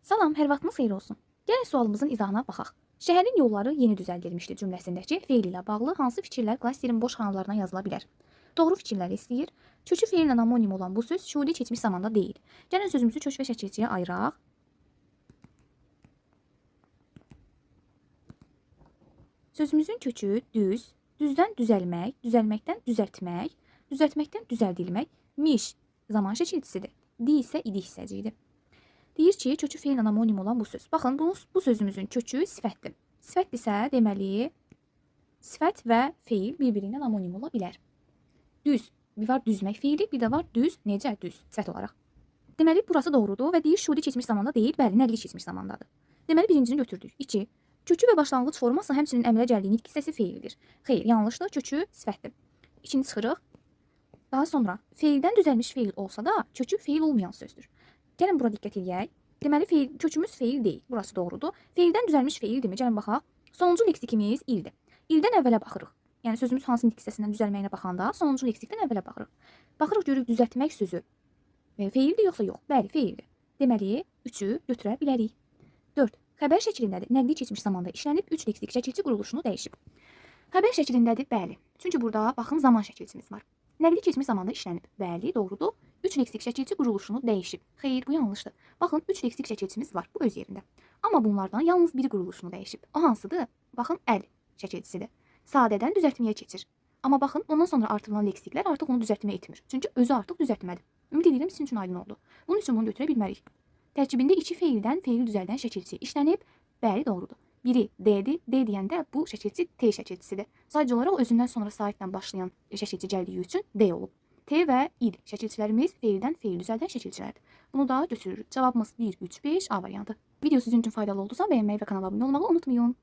Salam, hər vaxtınız xeyir olsun. Gəlin sualımızın izahına baxaq. Şəhərin yolları yeni düzəldilmişdi cümləsindəki feil ilə bağlı hansı fikirlər klasterin boş xanalarına yazıla bilər? Doğru fikirləri istəyir. Köçü feillə anonim olan bu söz şuuli keçmiş zamanda deyil. Gəlin sözümüzü köç və şəkilçiyə ayıraq. Sözümüzün kökü düz, düzdən düzəlmək, düzəlməkdən düzəltmək, düzəltməkdən düzəldilmək, miş zaman şəkilçisidir. Di isə idi hissəciyidir. Deyir ki, kökü feil anonim olan bu söz. Baxın, bu sözümüzün kökü sifətdir. Sifət isə deməli, sifət və feil bir-birindən anonim ola bilər. Düz, bir var düzmək feili, bir də var düz, necə düz, sifət olaraq. Deməli, burası doğrudur və deyir şuuli keçmiş zamanda deyil, bəli, nəqli keçmiş zamandadır. Deməli, birincini götürdük. 2. Kökü və başlanğıc forması həmçinin əmələ gəldiyi nitq hissəsi feildir. Xeyr, yanlışdır, kökü sifətdir. İkinci çıxırıq. Daha sonra, feildən düzəlmiş feil olsa da, kökü feil olmayan sözdür. Gəlin bura diqqət edək. Deməli, kökümüz feil deyil. Burası doğrudur. Feildən düzəlmiş feildirmi? Gəlin baxaq. Sonuncu leksikimiz ildir. İldən əvvələ baxırıq. Yəni sözümüz hansı nitq hissəsindən düzəlməyinə baxanda sonuncu leksikdən əvvələ baxırıq. Baxırıq görürük düzəltmək sözü feildir yoxsa yox? Bəli, feildir. Deməli, 3-ü götürə bilərik. 4. Xəbər şəklindədir. Nəqli keçmiş zamanda işlənib 3 leksik şəkilçi quruluşunu dəyişib. Xəbər şəklindədir, bəli. Çünki burada baxın zaman şəkilçimiz var. Nəqli keçmiş zamanda işlənib. Bəli, doğrudur. 3 leksik şəkilçi quruluşunu dəyişib. Xeyr, bu yanlışdır. Baxın, 3 leksik şəkilçimiz var. Bu öz yerində. Amma bunlardan yalnız biri quruluşunu dəyişib. O hansıdır? Baxın, əl şəkilçisidir. Sadədən düzəltməyə keçir. Amma baxın, ondan sonra artırılan leksiklər artıq onu düzəltmə etmir. Çünki özü artıq düzəltmədir. Ümid edirəm sizin üçün aydın oldu. Bunun üçün bunu götürə bilmərik. Tərkibində 2 feildən feil düzəldən şəkilçi işlənib. Bəli, doğrudur. Biri D-dir. D deyəndə bu şəkilçi T şəkilçisidir. Sadəcə olaraq özündən sonra saitlə başlayan şəkilçi gəldiyi üçün D olub. T və il şəkilçilərimiz feildən feil düzəldən şəkilçilərdir. Bunu da götürürük. Cavabımız 1, 3, 5 A variantı. Video sizin üçün faydalı oldusa bəyənməyi və kanala abunə olmağı unutmayın.